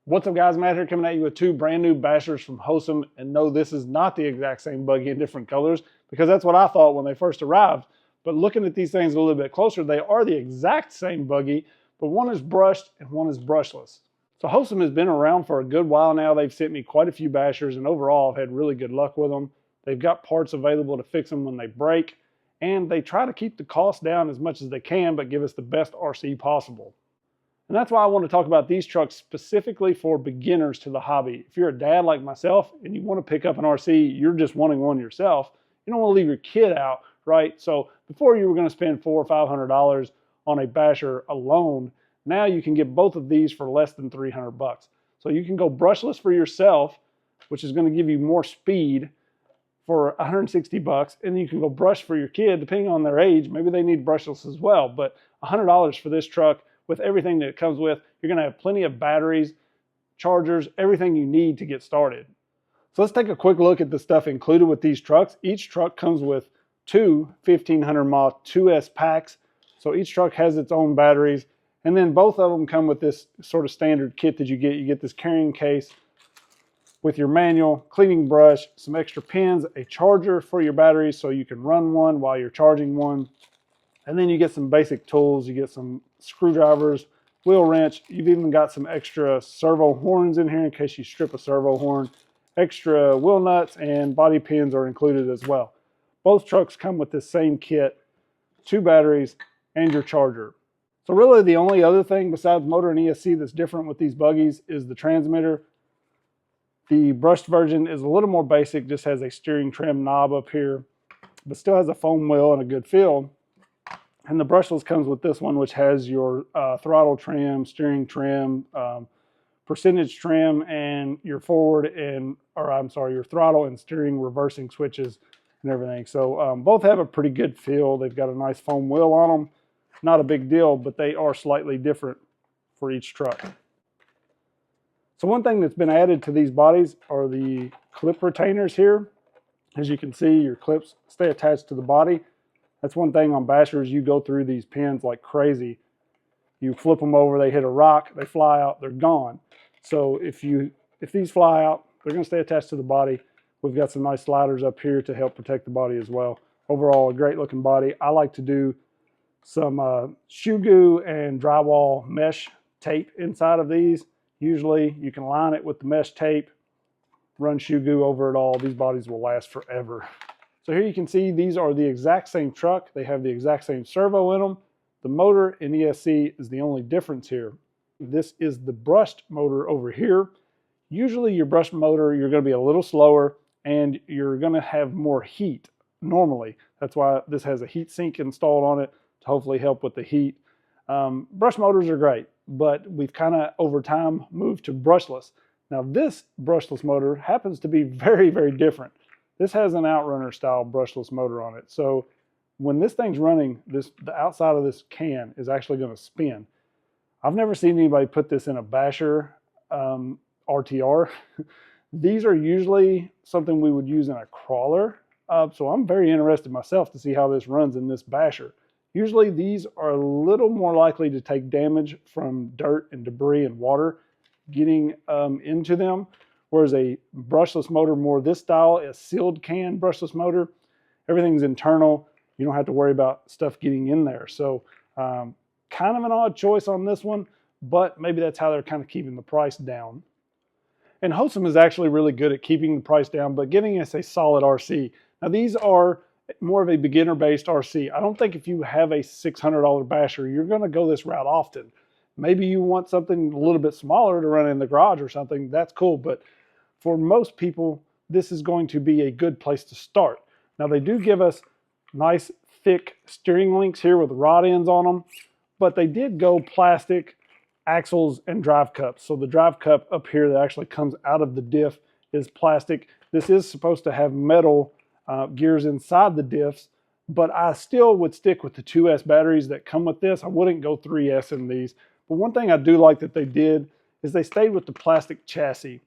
What's up guys, Matt here coming at you with two brand new bashers from Hosim. And no, this is not the exact same buggy in different colors, because that's what I thought when they first arrived. But looking at these things a little bit closer, they are the exact same buggy, but one is brushed and one is brushless. So Hosim has been around for a good while now. They've sent me quite a few bashers and overall I've had really good luck with them. They've got parts available to fix them when they break, and they try to keep the cost down as much as they can, but give us the best RC possible. And that's why I want to talk about these trucks specifically for beginners to the hobby. If you're a dad like myself and you want to pick up an RC, you're just wanting one yourself, you don't want to leave your kid out, right? So before you were going to spend $400 or $500 on a basher alone, now you can get both of these for less than 300 bucks. So you can go brushless for yourself, which is going to give you more speed, for 160 bucks, and you can go brush for your kid depending on their age. Maybe they need brushless as well, but $100 for this truck with everything that it comes with. You're going to have plenty of batteries, chargers, everything you need to get started. So let's take a quick look at the stuff included with these trucks. Each truck comes with two 1500 mAh 2S packs, so each truck has its own batteries, and then both of them come with this sort of standard kit that you get. You get this carrying case with your manual, cleaning brush, some extra pins, a charger for your batteries so you can run one while you're charging one. And then you get some basic tools. You get some screwdrivers, wheel wrench. You've even got some extra servo horns in here in case you strip a servo horn. Extra wheel nuts and body pins are included as well. Both trucks come with this same kit, two batteries, and your charger. So really the only other thing besides motor and ESC that's different with these buggies is the transmitter. The brushed version is a little more basic, just has a steering trim knob up here, but still has a foam wheel and a good feel. And the brushless comes with this one, which has your throttle trim, steering trim, percentage trim, and your your throttle and steering reversing switches and everything. So both have a pretty good feel. They've got a nice foam wheel on them. Not a big deal, but they are slightly different for each truck. So one thing that's been added to these bodies are the clip retainers here. As you can see, your clips stay attached to the body. That's one thing on bashers. You go through these pins like crazy. You flip them over, they hit a rock, they fly out, they're gone. So if these fly out, they're going to stay attached to the body. We've got some nice sliders up here to help protect the body as well. Overall, a great looking body. I like to do some shoe goo and drywall mesh tape inside of these. Usually you can line it with the mesh tape, run shoe goo over it all. These bodies will last forever. So here you can see these are the exact same truck. They have the exact same servo in them. The motor in ESC is the only difference here. This is the brushed motor over here. Usually your brushed motor, you're going to be a little slower and you're going to have more heat normally. That's why this has a heat sink installed on it to hopefully help with the heat. Brush motors are great, but we've kind of over time moved to brushless. Now this brushless motor happens to be very, very different. This has an outrunner style brushless motor on it. So when this thing's running, the outside of this can is actually going to spin. I've never seen anybody put this in a basher RTR. These are usually something we would use in a crawler. So I'm very interested myself to see how this runs in this basher. Usually these are a little more likely to take damage from dirt and debris and water getting into them, whereas a brushless motor, more this style, a sealed can brushless motor, everything's internal. You don't have to worry about stuff getting in there. So kind of an odd choice on this one, but maybe that's how they're kind of keeping the price down. And Hosim is actually really good at keeping the price down, but giving us a solid RC. Now these are more of a beginner-based RC. I don't think if you have a $600 basher, you're going to go this route often. Maybe you want something a little bit smaller to run in the garage or something. That's cool, but for most people, this is going to be a good place to start. Now they do give us nice thick steering links here with rod ends on them, but they did go plastic axles and drive cups. So the drive cup up here that actually comes out of the diff is plastic. This is supposed to have metal gears inside the diffs, but I still would stick with the 2S batteries that come with this. I wouldn't go 3S in these. But one thing I do like that they did is they stayed with the plastic chassis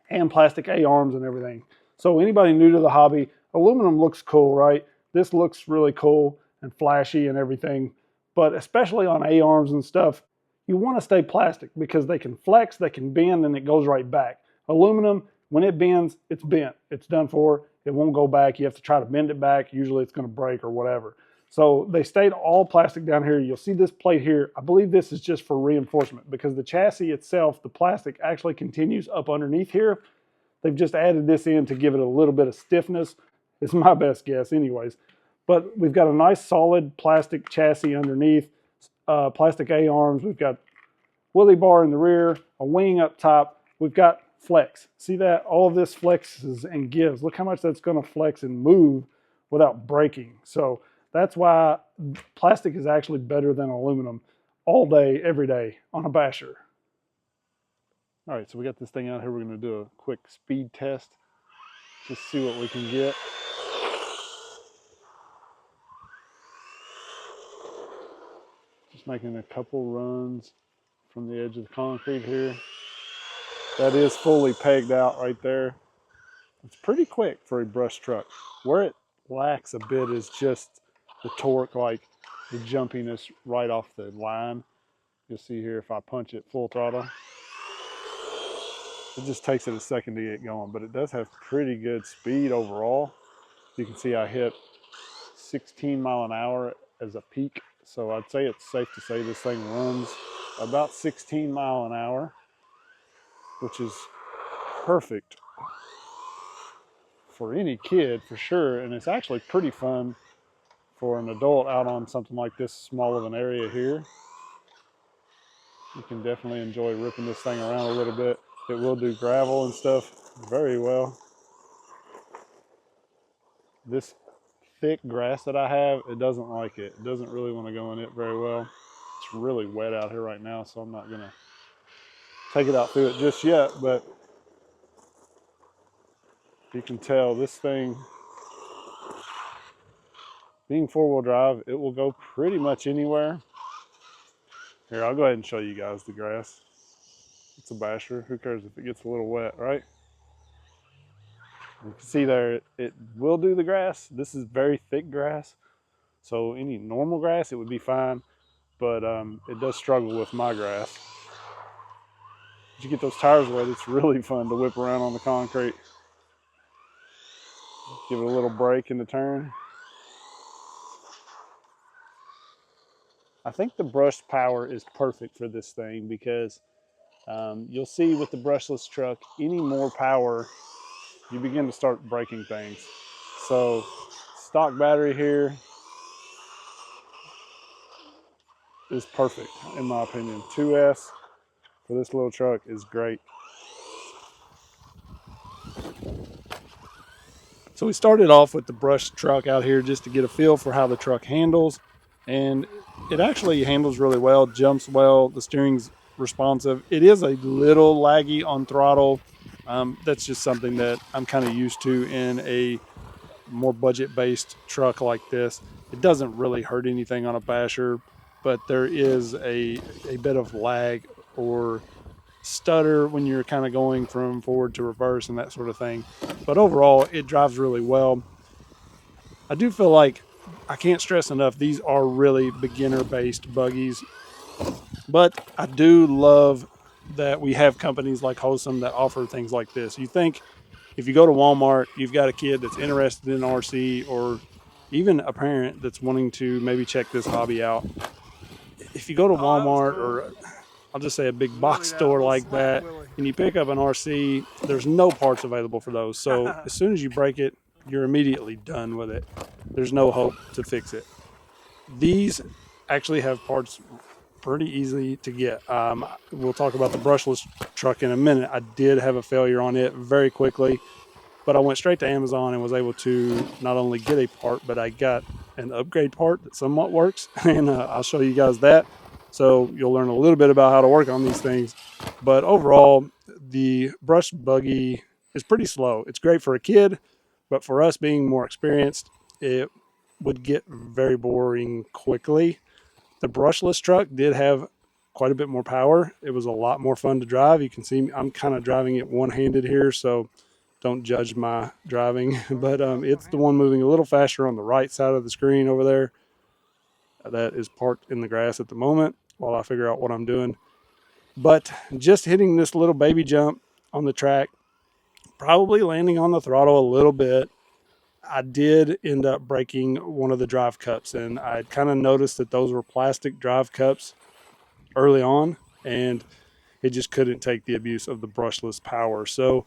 and plastic A-arms and everything. So anybody new to the hobby, aluminum looks cool, right? This looks really cool and flashy and everything, but especially on A-arms and stuff, you want to stay plastic because they can flex, they can bend, and it goes right back. Aluminum, when it bends, it's bent. It's done for. It won't go back. You have to try to bend it back. Usually it's going to break or whatever. So they stayed all plastic down here. You'll see this plate here. I believe this is just for reinforcement because the chassis itself, the plastic actually continues up underneath here. They've just added this in to give it a little bit of stiffness. It's my best guess anyways. But we've got a nice solid plastic chassis underneath, plastic A-arms. We've got wheelie bar in the rear, a wing up top. We've got flex. See that? All of this flexes and gives. Look how much that's going to flex and move without breaking. So that's why plastic is actually better than aluminum all day, every day on a basher. All right, so we got this thing out here. We're going to do a quick speed test. Just see what we can get. Just making a couple runs from the edge of the concrete here. That is fully pegged out right there. It's pretty quick for a brush truck. Where it lacks a bit is just the torque, like the jumpiness right off the line. You'll see here if I punch it full throttle. It just takes it a second to get going, but it does have pretty good speed overall. You can see I hit 16 mile an hour as a peak. So I'd say it's safe to say this thing runs about 16 mile an hour, which is perfect for any kid for sure. And it's actually pretty fun for an adult out on something like this small of an area here. You can definitely enjoy ripping this thing around a little bit. It will do gravel and stuff very well. This thick grass that I have, it doesn't like it. It doesn't really want to go in it very well. It's really wet out here right now, so I'm not gonna take it out through it just yet, but you can tell this thing, being four-wheel drive, it will go pretty much anywhere. Here, I'll go ahead and show you guys the grass. It's a basher. Who cares if it gets a little wet, right? You can see there, it will do the grass. This is very thick grass. So any normal grass, it would be fine. But it does struggle with my grass. As you get those tires wet, it's really fun to whip around on the concrete. Give it a little break in the turn. I think the brush power is perfect for this thing because you'll see with the brushless truck, any more power, you begin to start breaking things. So stock battery here is perfect in my opinion. 2S for this little truck is great. So we started off with the brushed truck out here just to get a feel for how the truck handles, and it actually handles really well, jumps well, the steering's responsive. It is a little laggy on throttle. That's just something that I'm kind of used to in a more budget-based truck like this. It doesn't really hurt anything on a basher, but there is a bit of lag or stutter when you're kind of going from forward to reverse and that sort of thing. But overall, it drives really well. I do feel like, I can't stress enough, these are really beginner-based buggies. But I do love that we have companies like Hosim that offer things like this. You think if you go to Walmart, you've got a kid that's interested in RC, or even a parent that's wanting to maybe check this hobby out. If you go to Walmart, or I'll just say a big box store like that, and you pick up an RC, there's no parts available for those. So as soon as you break it, you're immediately done with it. There's no hope to fix it. These actually have parts pretty easy to get. We'll talk about the brushless truck in a minute. I did have a failure on it very quickly, but I went straight to Amazon and was able to not only get a part, but I got an upgrade part that somewhat works, and I'll show you guys that. So you'll learn a little bit about how to work on these things. But overall, the brush buggy is pretty slow. It's great for a kid, but for us being more experienced, it would get very boring quickly. The brushless truck did have quite a bit more power. It was a lot more fun to drive. You can see I'm kind of driving it one-handed here, so don't judge my driving. But it's the one moving a little faster on the right side of the screen over there. That is parked in the grass at the moment while I figure out what I'm doing. But just hitting this little baby jump on the track, probably landing on the throttle a little bit, I did end up breaking one of the drive cups, and I kind of noticed that those were plastic drive cups early on, and it just couldn't take the abuse of the brushless power. So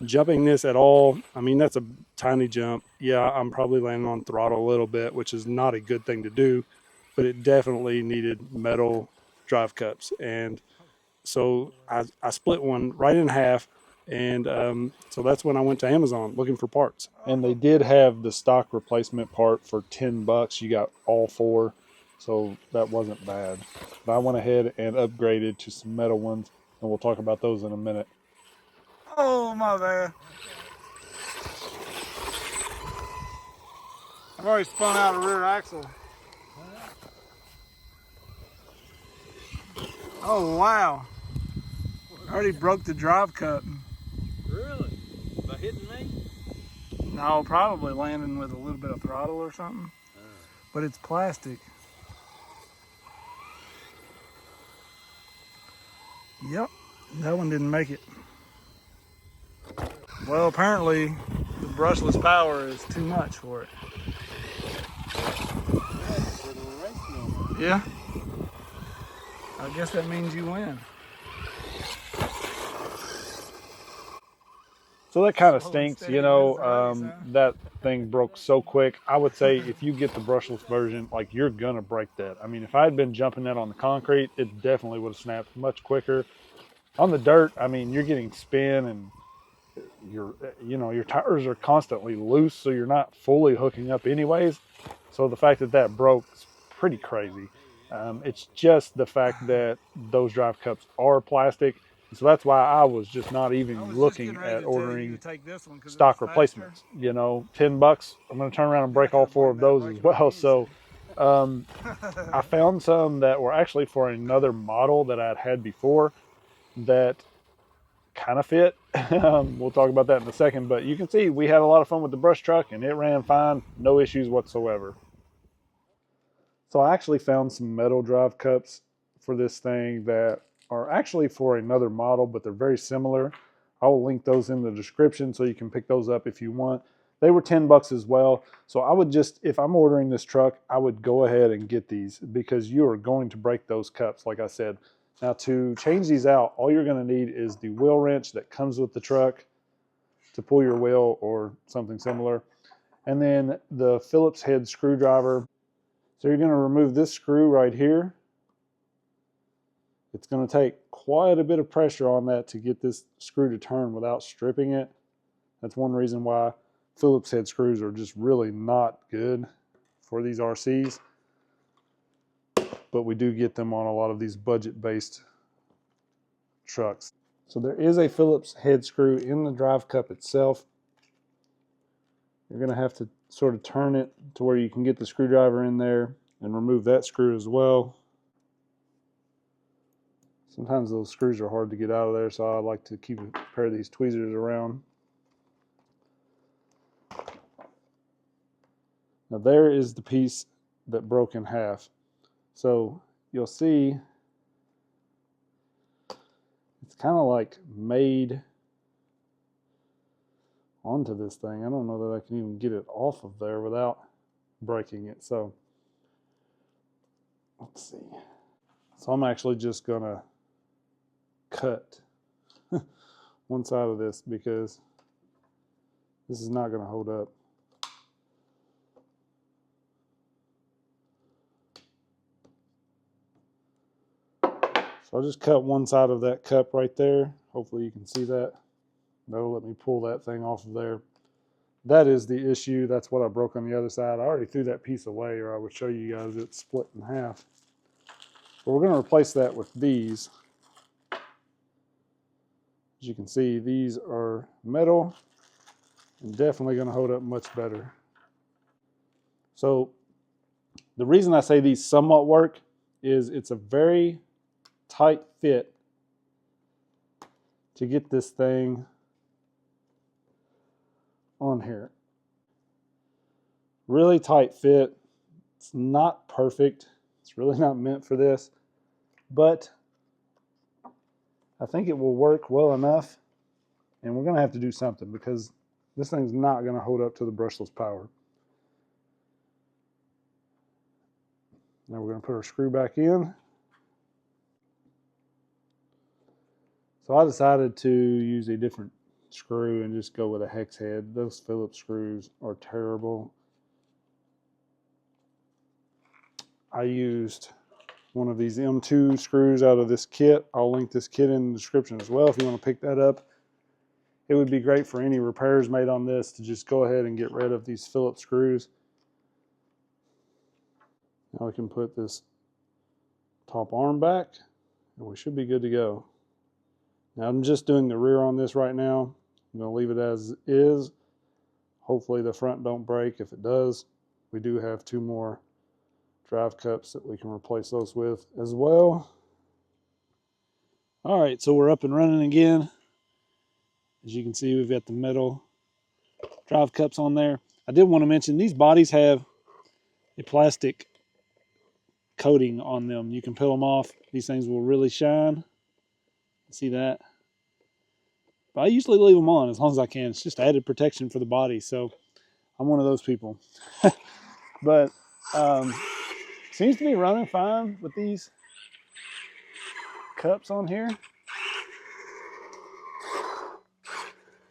jumping this at all, I mean, that's a tiny jump. Yeah, I'm probably landing on throttle a little bit, which is not a good thing to do, but it definitely needed metal drive cups. And so I split one right in half. And so that's when I went to Amazon looking for parts. And they did have the stock replacement part for $10. You got all four, so that wasn't bad. But I went ahead and upgraded to some metal ones, and we'll talk about those in a minute. Oh, my bad. I've already spun out a rear axle. Oh, wow. I already broke the drive cup. Really? By hitting me? No, probably landing with a little bit of throttle or something. But it's plastic. Yep, that one didn't make it. Well, apparently the brushless power is too much for it. Yeah. I guess that means you win. So that kind of stinks, you know, that thing broke so quick. I would say if you get the brushless version, like, you're going to break that. I mean, if I had been jumping that on the concrete, it definitely would have snapped much quicker. On the dirt, I mean, you're getting spin, and your tires are constantly loose, so you're not fully hooking up anyways. So the fact that that broke is pretty crazy. It's just the fact that those drive cups are plastic. So that's why I was just not even looking at ordering stock replacements. You know, $10, I'm going to turn around and break all four of those as well. So I found some that were actually for another model that I'd had before that kind of fit. We'll talk about that in a second, but you can see we had a lot of fun with the brush truck, and it ran fine, no issues whatsoever. So I actually found some metal drive cups for this thing that are actually for another model, but they're very similar. I will link those in the description so you can pick those up if you want. They were $10 as well. So I would just, if I'm ordering this truck, I would go ahead and get these, because you are going to break those cups, like I said. Now, to change these out, all you're going to need is the wheel wrench that comes with the truck to pull your wheel or something similar, and then the Phillips head screwdriver. So you're going to remove this screw right here. It's going to take quite a bit of pressure on that to get this screw to turn without stripping it. That's one reason why Phillips head screws are just really not good for these RCs. But we do get them on a lot of these budget-based trucks. So there is a Phillips head screw in the drive cup itself. You're going to have to sort of turn it to where you can get the screwdriver in there and remove that screw as well. Sometimes those screws are hard to get out of there, so I like to keep a pair of these tweezers around. Now there is the piece that broke in half. So you'll see it's kind of like made onto this thing. I don't know that I can even get it off of there without breaking it. So let's see. So I'm actually just gonna cut one side of this because this is not gonna hold up. So I'll just cut one side of that cup right there. Hopefully you can see that. That'll let me pull that thing off of there. That is the issue. That's what I broke on the other side. I already threw that piece away, or I would show you guys it's split in half. But we're going to replace that with these. As you can see, these are metal and definitely going to hold up much better. So the reason I say these somewhat work is it's a very tight fit to get this thing on here. Really tight fit. It's not perfect. It's really not meant for this, but I think it will work well enough, and we're gonna have to do something because this thing's not gonna hold up to the brushless power. Now we're gonna put our screw back in. So I decided to use a different screw and just go with a hex head. Those Phillips screws are terrible. I used one of these M2 screws out of this kit. I'll link this kit in the description as well if you want to pick that up. It would be great for any repairs made on this to just go ahead and get rid of these Phillips screws. Now we can put this top arm back and we should be good to go. Now I'm just doing the rear on this right now. I'm going to leave it as is. Hopefully the front don't break. If it does, we do have 2 more drive cups that we can replace those with as well. All right, so we're up and running again. As you can see, we've got the metal drive cups on there. I did want to mention these bodies have a plastic coating on them. You can peel them off. These things will really shine. See that? But I usually leave them on as long as I can. It's just added protection for the body. So I'm one of those people. But seems to be running fine with these cups on here.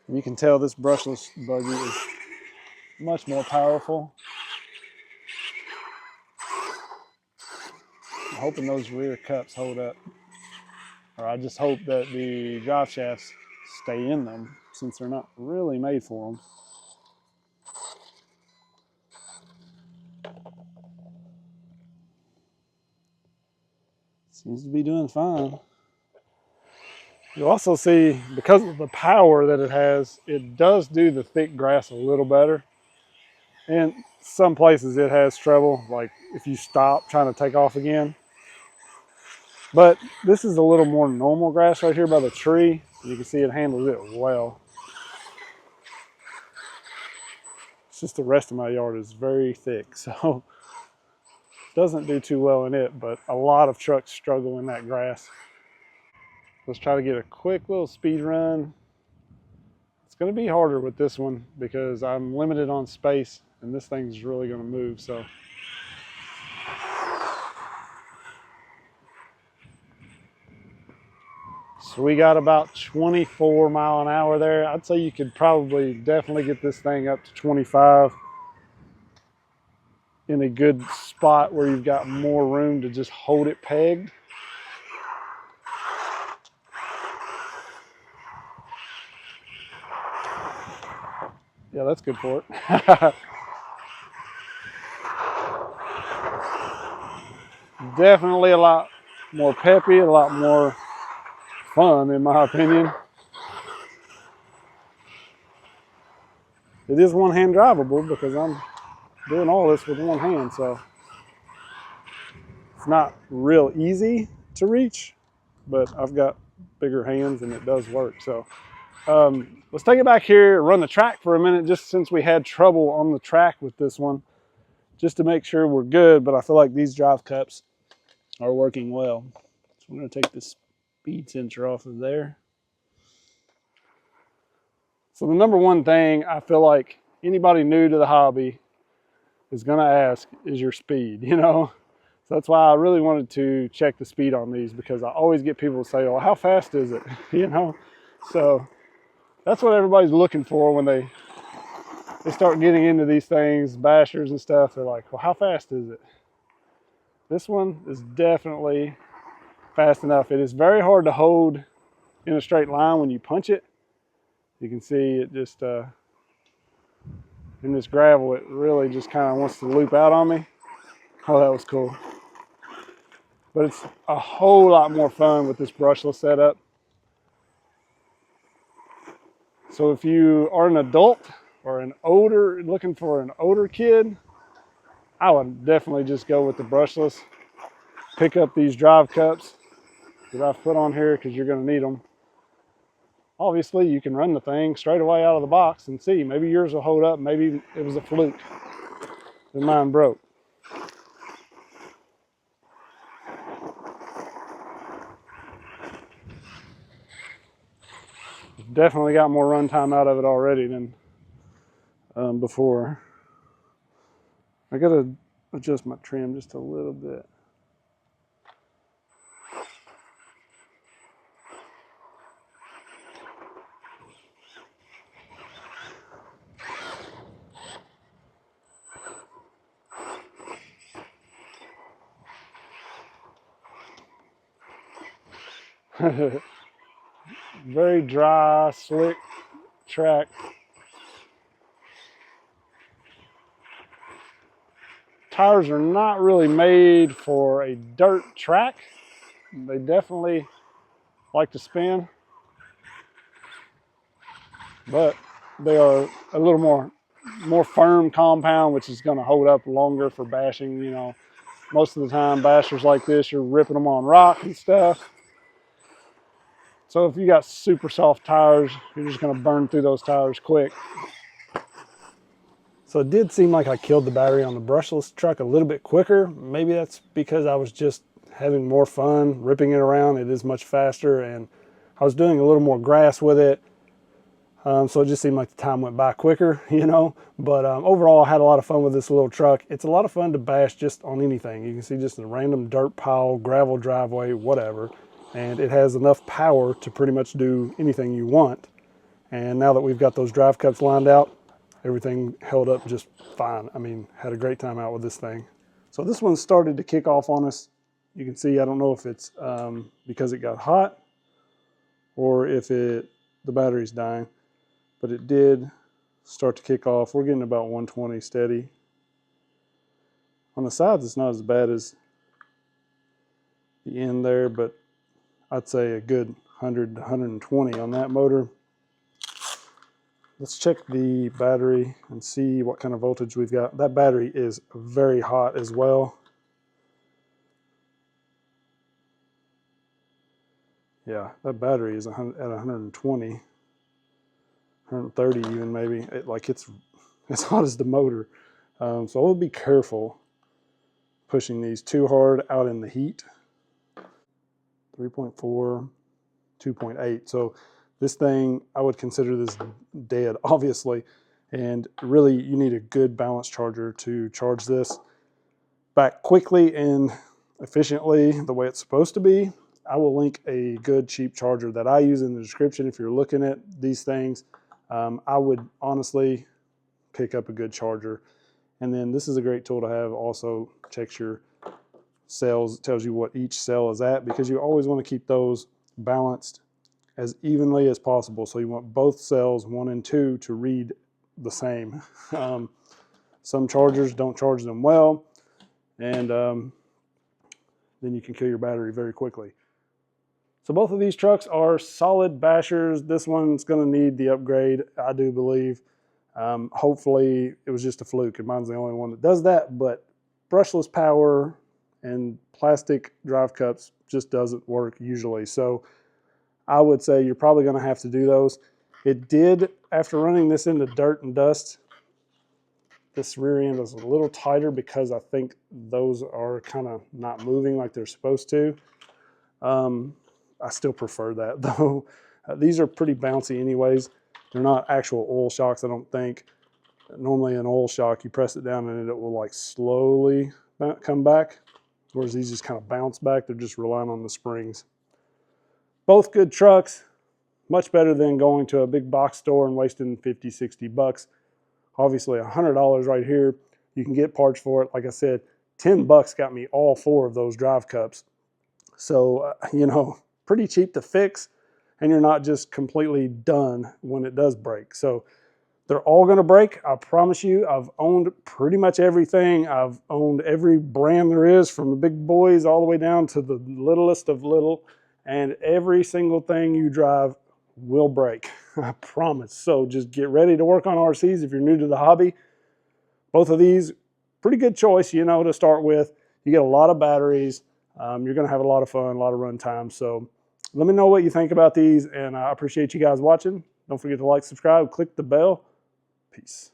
And you can tell this brushless buggy is much more powerful. I'm hoping those rear cups hold up. Or I just hope that the drive shafts stay in them since they're not really made for them. Seems to be doing fine. You'll also see, because of the power that it has, it does do the thick grass a little better. And some places it has trouble, like if you stop trying to take off again. But this is a little more normal grass right here by the tree. You can see it handles it well. It's just the rest of my yard is very thick, so doesn't do too well in it, but a lot of trucks struggle in that grass. Let's try to get a quick little speed run. It's going to be harder with this one because I'm limited on space and this thing's really going to move. So we got about 24 mile an hour there. I'd say you could probably definitely get this thing up to 25 in a good spot where you've got more room to just hold it pegged. Yeah, that's good for it. Definitely a lot more peppy, a lot more fun in my opinion. It is one-hand drivable because I'm doing all this with one hand, so it's not real easy to reach, but I've got bigger hands and it does work. So let's take it back here, run the track for a minute, just since we had trouble on the track with this one, just to make sure we're good. But I feel like these drive cups are working well. So I'm going to take this speed sensor off of there. So the number one thing I feel like anybody new to the hobby is going to ask is your speed, you know? So that's why I really wanted to check the speed on these, because I always get people to say, oh, how fast is it? You know? So that's what everybody's looking for when they start getting into these things, bashers and stuff. They're like, well, how fast is it? This one is definitely fast enough. It is very hard to hold in a straight line when you punch it. You can see it just, in this gravel, it really just kind of wants to loop out on me. Oh, that was cool. But it's a whole lot more fun with this brushless setup. So if you are an adult or looking for an older kid, I would definitely just go with the brushless. Pick up these drive cups that I've put on here because you're going to need them. Obviously, you can run the thing straight away out of the box and see. Maybe yours will hold up. Maybe it was a fluke and mine broke. definitely got more run time out of it already than before. I gotta adjust my trim just a little bit. Very dry, slick track. Tires are not really made for a dirt track. They definitely like to spin, but they are a little more firm compound, which is going to hold up longer for bashing. You know, most of the time bashers like this, you're ripping them on rock and stuff. So if you got super soft tires, you're just going to burn through those tires quick. So it did seem like I killed the battery on the brushless truck a little bit quicker. Maybe that's because I was just having more fun ripping it around. It is much faster, and I was doing a little more grass with it. So it just seemed like the time went by quicker, you know. But overall, I had a lot of fun with this little truck. It's a lot of fun to bash just on anything. You can see just a random dirt pile, gravel driveway, whatever. And it has enough power to pretty much do anything you want. And now that we've got those drive cups lined out, everything held up just fine. I mean, had a great time out with this thing. So this one started to kick off on us. You can see, I don't know if it's because it got hot or if the battery's dying, but it did start to kick off. We're getting about 120 steady. On the sides, it's not as bad as the end there, but I'd say a good 100 to 120 on that motor. Let's check the battery and see what kind of voltage we've got. That battery is very hot as well. Yeah, that battery is at 120, 130 even maybe. It's as hot as the motor. So we'll be careful pushing these too hard out in the heat. 3.4, 2.8. So this thing, I would consider this dead, obviously. And really, you need a good balance charger to charge this back quickly and efficiently the way it's supposed to be. I will link a good cheap charger that I use in the description if you're looking at these things. I would honestly pick up a good charger. And then this is a great tool to have. Also checks your cells, tells you what each cell is at, because you always want to keep those balanced as evenly as possible. So you want both cells 1 and 2 to read the same. Some chargers don't charge them well, and then you can kill your battery very quickly. So both of these trucks are solid bashers. This one's going to need the upgrade, I do believe. Hopefully it was just a fluke and mine's the only one that does that, but brushless power and plastic drive cups just doesn't work usually. So I would say you're probably going to have to do those. It did, after running this into dirt and dust, this rear end is a little tighter because I think those are kind of not moving like they're supposed to. I still prefer that though. These are pretty bouncy anyways. They're not actual oil shocks, I don't think. Normally an oil shock, you press it down and it will like slowly come back, whereas these just kind of bounce back. They're just relying on the springs. Both good trucks, much better than going to a big box store and wasting 50, 60 bucks. Obviously $100 right here. You can get parts for it. Like I said, 10 bucks got me all 4 of those drive cups. So, you know, pretty cheap to fix, and you're not just completely done when it does break. So they're all going to break. I promise you, I've owned pretty much everything. I've owned every brand there is, from the big boys all the way down to the littlest of little, and every single thing you drive will break. I promise. So just get ready to work on RCs if you're new to the hobby. Both of these, pretty good choice, you know, to start with. You get a lot of batteries. You're going to have a lot of fun, a lot of run time. So let me know what you think about these, and I appreciate you guys watching. Don't forget to like, subscribe, click the bell. Peace.